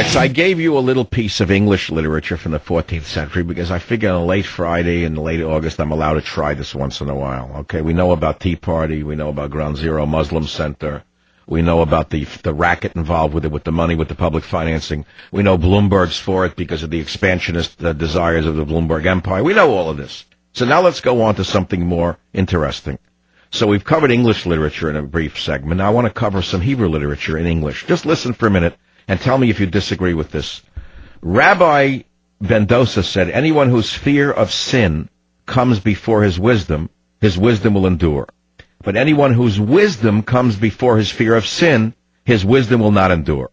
right, so I gave you a little piece of English literature from the 14th century because I figure on a late Friday and late August I'm allowed to try this once in a while. Okay, we know about Tea Party, we know about Ground Zero Muslim Center, we know about the racket involved with it, with the money, with the public financing. We know Bloomberg's for it because of the expansionist desires of the Bloomberg empire. We know all of this. So now let's go on to something more interesting. So we've covered English literature in a brief segment. Now I want to cover some Hebrew literature in English. Just listen for a minute and tell me if you disagree with this. Rabbi Bendosa said, anyone whose fear of sin comes before his wisdom will endure. But anyone whose wisdom comes before his fear of sin, his wisdom will not endure.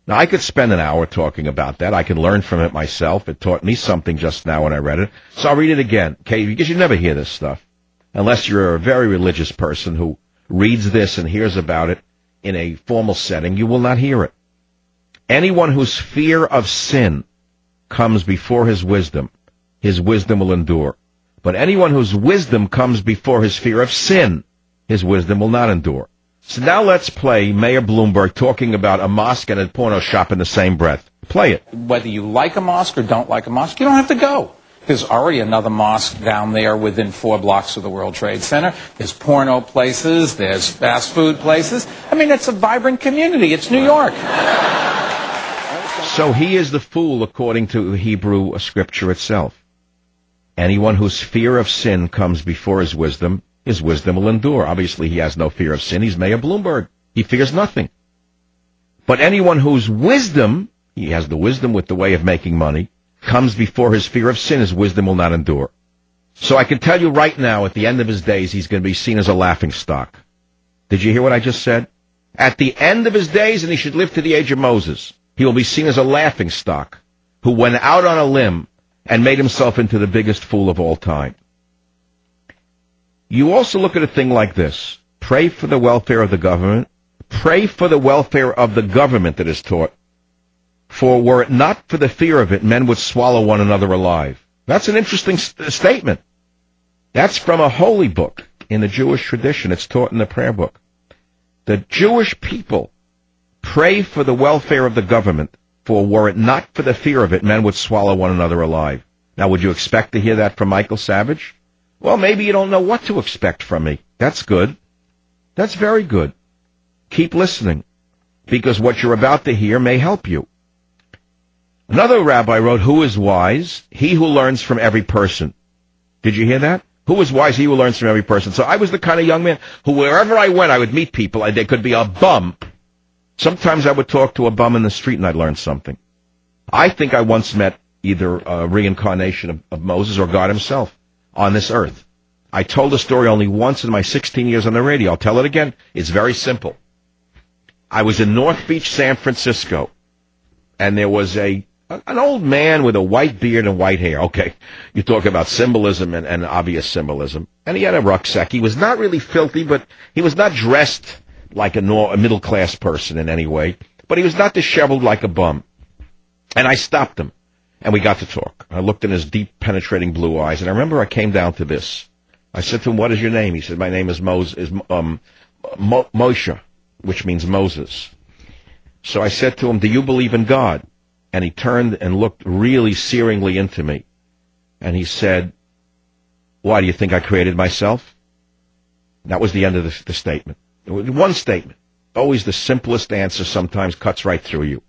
Now, I could spend an hour talking about that. I can learn from it myself. It taught me something just now when I read it. So I'll read it again, okay? Because you never hear this stuff. Unless you're a very religious person who reads this and hears about it in a formal setting, you will not hear it. Anyone whose fear of sin comes before his wisdom will endure. But anyone whose wisdom comes before his fear of sin, his wisdom will not endure. So now let's play Mayor Bloomberg talking about a mosque and a porno shop in the same breath. Play it. Whether you like a mosque or don't like a mosque, you don't have to go. There's already another mosque down there within 4 blocks of the World Trade Center. There's porno places. There's fast food places. I mean, it's a vibrant community. It's New York. So he is the fool according to Hebrew scripture itself. Anyone whose fear of sin comes before his wisdom will endure. Obviously, he has no fear of sin. He's Mayor Bloomberg. He fears nothing. But anyone whose wisdom, he has the wisdom with the way of making money, comes before his fear of sin, his wisdom will not endure. So I can tell you right now, at the end of his days, he's going to be seen as a laughingstock. Did you hear what I just said? At the end of his days, and he should live to the age of Moses, he will be seen as a laughingstock who went out on a limb and made himself into the biggest fool of all time. You also look at a thing like this. Pray for the welfare of the government. Pray for the welfare of the government that is taught. For were it not for the fear of it, men would swallow one another alive. That's an interesting statement. That's from a holy book in the Jewish tradition. It's taught in the prayer book. The Jewish people pray for the welfare of the government, for were it not for the fear of it, men would swallow one another alive. Now, would you expect to hear that from Michael Savage? Well, maybe you don't know what to expect from me. That's good. That's very good. Keep listening, because what you're about to hear may help you. Another rabbi wrote, who is wise? He who learns from every person. Did you hear that? Who is wise? He who learns from every person. So I was the kind of young man who, wherever I went, I would meet people, and there could be a bum. Sometimes I would talk to a bum in the street, and I'd learn something. I think I once met either a reincarnation of Moses or God himself on this earth. I told the story only once in my 16 years on the radio. I'll tell it again. It's very simple. I was in North Beach, San Francisco, and there was an old man with a white beard and white hair. Okay, you talk about symbolism and obvious symbolism. And he had a rucksack. He was not really filthy, but he was not dressed like a middle-class person in any way. But he was not disheveled like a bum. And I stopped him, and we got to talk. I looked in his deep, penetrating blue eyes, and I remember I came down to this. I said to him, what is your name? He said, my name is Moshe, which means Moses. So I said to him, do you believe in God? And he turned and looked really searingly into me. And he said, why, do you think I created myself? That was the end of the statement. One statement. Always the simplest answer sometimes cuts right through you.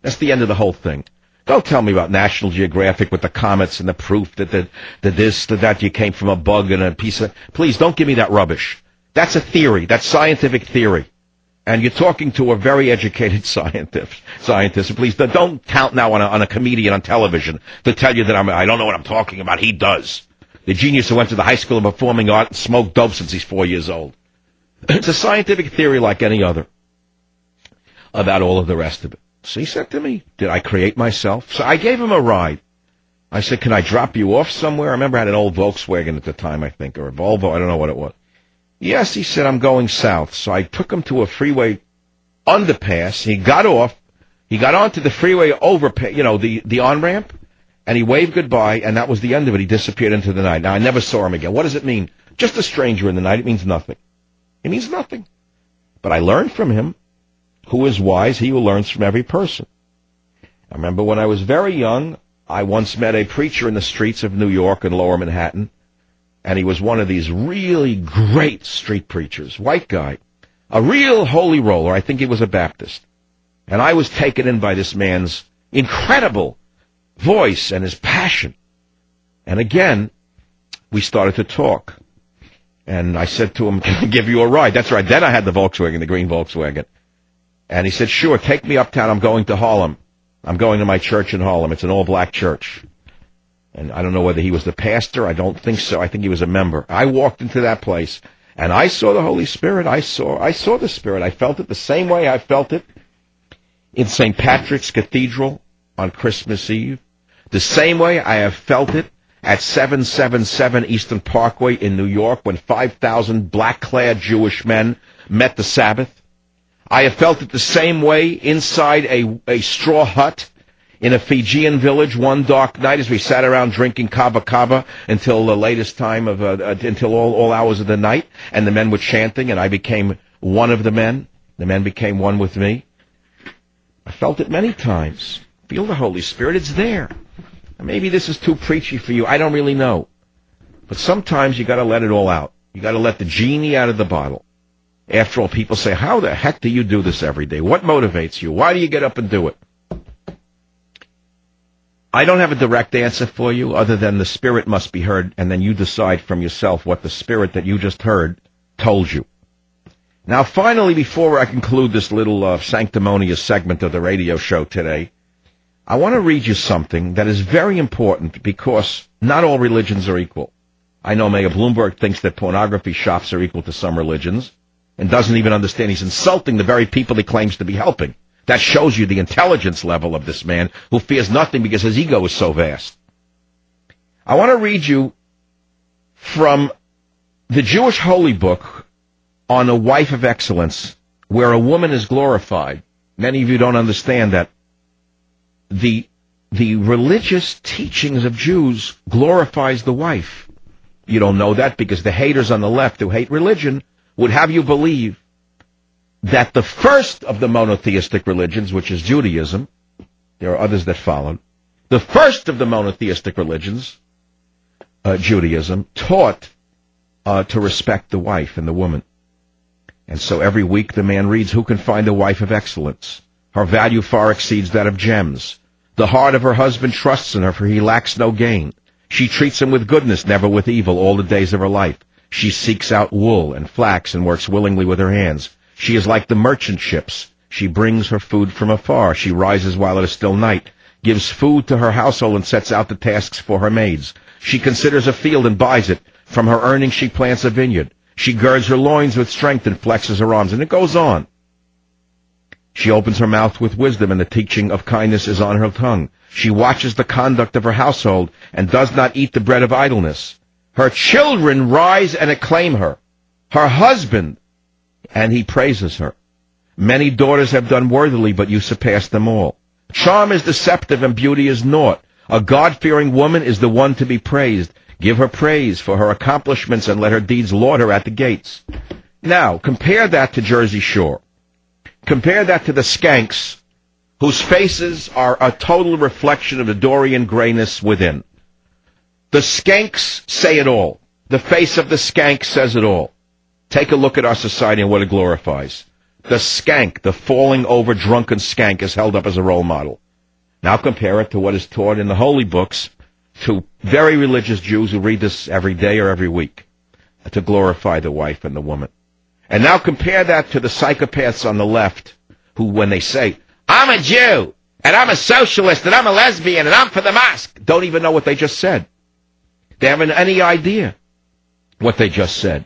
That's the end of the whole thing. Don't tell me about National Geographic with the comets and the proof that that you came from a bug and a piece of... Please, don't give me that rubbish. That's a theory. That's scientific theory. And you're talking to a very educated scientist. Please, don't count now on a comedian on television to tell you that I don't know what I'm talking about. He does. The genius who went to the High School of Performing Art and smoked dope since he's 4 years old. It's a scientific theory like any other about all of the rest of it. So he said to me, did I create myself? So I gave him a ride. I said, can I drop you off somewhere? I remember I had an old Volkswagen at the time, I think, or a Volvo. I don't know what it was. Yes, he said, I'm going south. So I took him to a freeway underpass. He got off. He got onto the freeway overpass, the on-ramp, and he waved goodbye, and that was the end of it. He disappeared into the night. Now, I never saw him again. What does it mean? Just a stranger in the night. It means nothing. It means nothing. But I learned from him. Who is wise? He who learns from every person. I remember when I was very young, I once met a preacher in the streets of New York and Lower Manhattan, and he was one of these really great street preachers, white guy, a real holy roller. I think he was a Baptist. And I was taken in by this man's incredible voice and his passion. And again, we started to talk. And I said to him, can I give you a ride? That's right. Then I had the Volkswagen, the green Volkswagen. And he said, sure, take me uptown. I'm going to Harlem. I'm going to my church in Harlem. It's an all-black church. And I don't know whether he was the pastor. I don't think so. I think he was a member. I walked into that place, and I saw the Holy Spirit. I saw the Spirit. I felt it the same way I felt it in St. Patrick's Cathedral on Christmas Eve, the same way I have felt it at 777 Eastern Parkway in New York when 5,000 black-clad Jewish men met the Sabbath. I have felt it the same way inside a straw hut in a Fijian village one dark night as we sat around drinking kava kava until the latest time of until all hours of the night, and the men were chanting, and I became one of the men. The men became one with me. I felt it many times. Feel the Holy Spirit. It's there. Maybe this is too preachy for you. I don't really know. But sometimes you got to let it all out. You got to let the genie out of the bottle. After all, people say, how the heck do you do this every day? What motivates you? Why do you get up and do it? I don't have a direct answer for you other than the Spirit must be heard, and then you decide from yourself what the Spirit that you just heard told you. Now, finally, before I conclude this little sanctimonious segment of the radio show today, I want to read you something that is very important because not all religions are equal. I know Mayor Bloomberg thinks that pornography shops are equal to some religions and doesn't even understand he's insulting the very people he claims to be helping. That shows you the intelligence level of this man who fears nothing because his ego is so vast. I want to read you from the Jewish Holy Book on a wife of excellence where a woman is glorified. Many of you don't understand that the religious teachings of Jews glorifies the wife. You don't know that because the haters on the left who hate religion would have you believe that the first of the monotheistic religions, which is Judaism, there are others that followed, the first of the monotheistic religions, Judaism, taught to respect the wife and the woman. And so every week the man reads, who can find a wife of excellence? Her value far exceeds that of gems. The heart of her husband trusts in her, for he lacks no gain. She treats him with goodness, never with evil, all the days of her life. She seeks out wool and flax and works willingly with her hands. She is like the merchant ships. She brings her food from afar. She rises while it is still night, gives food to her household and sets out the tasks for her maids. She considers a field and buys it. From her earnings she plants a vineyard. She girds her loins with strength and flexes her arms. And it goes on. She opens her mouth with wisdom, and the teaching of kindness is on her tongue. She watches the conduct of her household and does not eat the bread of idleness. Her children rise and acclaim her. Her husband, and he praises her. Many daughters have done worthily, but you surpass them all. Charm is deceptive and beauty is naught. A God-fearing woman is the one to be praised. Give her praise for her accomplishments and let her deeds laud her at the gates. Now, compare that to Jersey Shore. Compare that to the skanks, whose faces are a total reflection of the Dorian grayness within. The skanks say it all. The face of the skank says it all. Take a look at our society and what it glorifies. The skank, the falling over drunken skank, is held up as a role model. Now compare it to what is taught in the holy books to very religious Jews who read this every day or every week to glorify the wife and the woman. And now compare that to the psychopaths on the left who, when they say, I'm a Jew, and I'm a socialist, and I'm a lesbian, and I'm for the mosque, don't even know what they just said. They haven't any idea what they just said.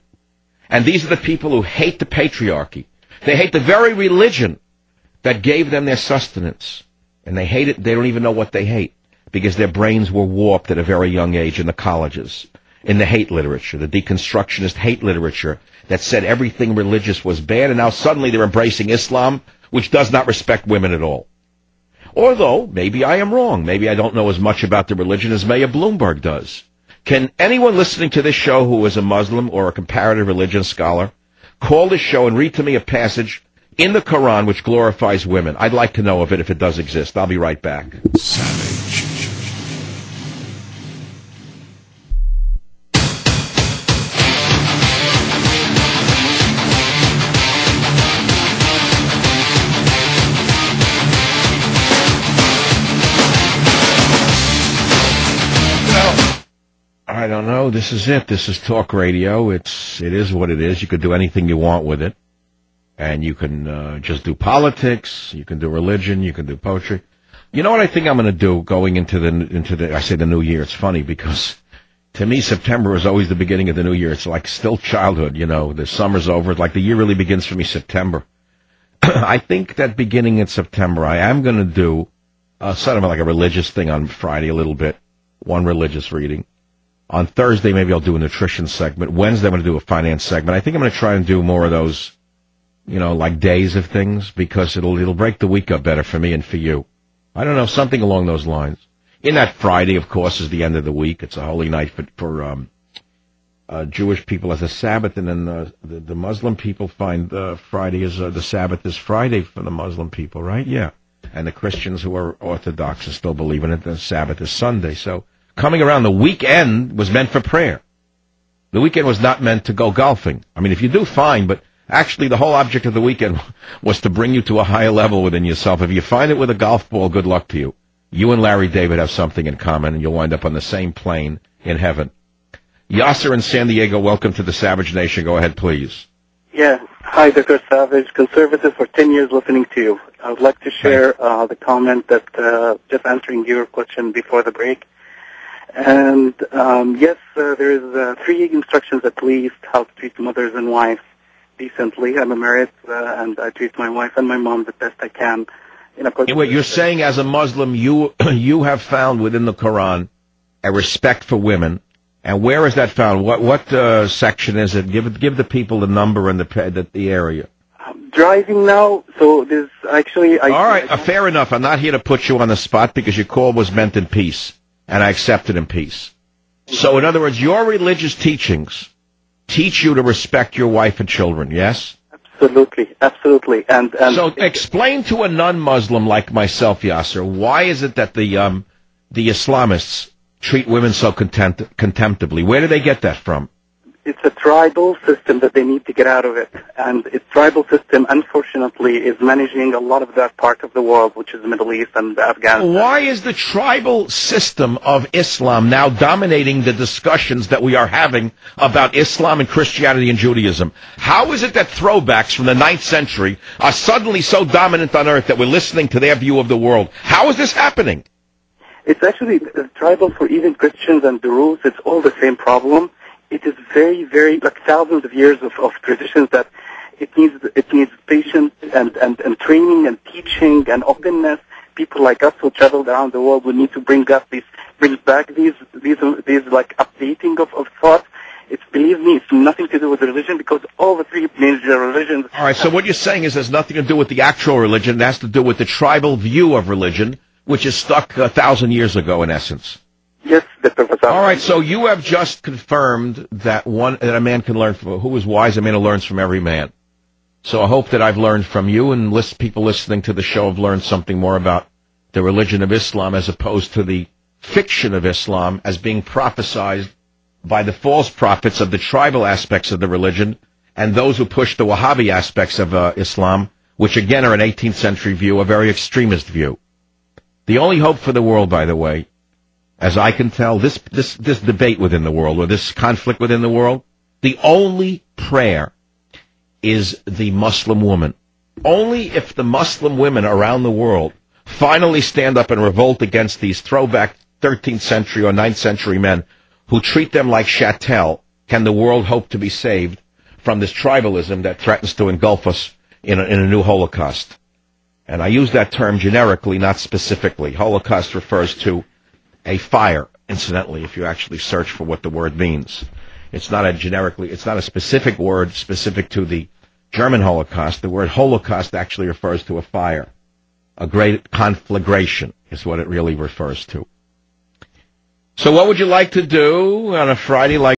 And these are the people who hate the patriarchy. They hate the very religion that gave them their sustenance. And they hate it. They don't even know what they hate because their brains were warped at a very young age in the colleges, in the hate literature, the deconstructionist hate literature that said everything religious was bad, and now suddenly they're embracing Islam, which does not respect women at all. Although, maybe I am wrong. Maybe I don't know as much about the religion as Mayor Bloomberg does. Can anyone listening to this show who is a Muslim or a comparative religion scholar call this show and read to me a passage in the Quran which glorifies women? I'd like to know of it if it does exist. I'll be right back. Savage. I don't know. This is it. This is talk radio. It is what it is. You could do anything you want with it. And you can just do politics. You can do religion. You can do poetry. You know what I think I'm going to do going into the I say the new year. It's funny because to me September is always the beginning of the new year. It's like still childhood, you know. The summer's over. Like the year really begins for me September. I think that beginning in September I am going to do sort of like a religious thing on Friday a little bit. One religious reading. On Thursday, maybe I'll do a nutrition segment. Wednesday, I'm going to do a finance segment. I think I'm going to try and do more of those, you know, like days of things, because it'll break the week up better for me and for you. I don't know, something along those lines. In that Friday, of course, is the end of the week. It's a holy night for Jewish people as a Sabbath, and then the Muslim people find Friday is the Sabbath is Friday for the Muslim people, right? Yeah. And the Christians who are Orthodox and still believe in it, the Sabbath is Sunday. So coming around, the weekend was meant for prayer. The weekend was not meant to go golfing. I mean, if you do, fine, but actually the whole object of the weekend was to bring you to a higher level within yourself. If you find it with a golf ball, good luck to you. You and Larry David have something in common, and you'll wind up on the same plane in heaven. Yasser in San Diego, welcome to the Savage Nation. Go ahead, please. Yeah. Hi, Dr. Savage. Conservative for 10 years listening to you. I would like to share the comment that just answering your question before the break. And yes, there is 3 instructions at least how to treat mothers and wives decently. I'm married, and I treat my wife and my mom the best I can. Wait, you're saying as a Muslim, you have found within the Quran a respect for women, and where is that found? What section is it? Give the people the number and the area. I'm driving now, so there's actually. All right, fair enough. I'm not here to put you on the spot because your call was meant in peace. And I accept it in peace. So, in other words, your religious teachings teach you to respect your wife and children, yes? Absolutely, absolutely. And so, explain to a non-Muslim like myself, Yasser, why is it that the Islamists treat women so contemptibly? Where do they get that from? It's a tribal system that they need to get out of it. And its tribal system, unfortunately, is managing a lot of that part of the world, which is the Middle East and Afghanistan. Why is the tribal system of Islam now dominating the discussions that we are having about Islam and Christianity and Judaism? How is it that throwbacks from the 9th century are suddenly so dominant on earth that we're listening to their view of the world? How is this happening? It's actually tribal for even Christians and Druze. It's all the same problem. It is very, very, like thousands of years of traditions that it needs patience and training and teaching and openness. People like us who travel around the world will need to bring back these like updating of thoughts. It's, believe me, it's nothing to do with religion because all the 3 major religions. All right, so what you're saying is there's nothing to do with the actual religion. It has to do with the tribal view of religion, which is stuck 1,000 years ago in essence. Yes, Dr. Fasad. All right, so you have just confirmed that a man can learn from, who is wise, a man who learns from every man. So I hope that I've learned from you, and people listening to the show have learned something more about the religion of Islam as opposed to the fiction of Islam as being prophesied by the false prophets of the tribal aspects of the religion and those who push the Wahhabi aspects of Islam, which again are an 18th century view, a very extremist view. The only hope for the world, by the way, as I can tell, this debate within the world, or this conflict within the world, the only prayer is the Muslim woman. Only if the Muslim women around the world finally stand up and revolt against these throwback 13th century or 9th century men who treat them like chattel can the world hope to be saved from this tribalism that threatens to engulf us in a new Holocaust. And I use that term generically, not specifically. Holocaust refers to a fire, incidentally, if you actually search for what the word means. It's not a specific word specific to the German Holocaust. The word Holocaust actually refers to a fire. A great conflagration is what it really refers to. So what would you like to do on a Friday like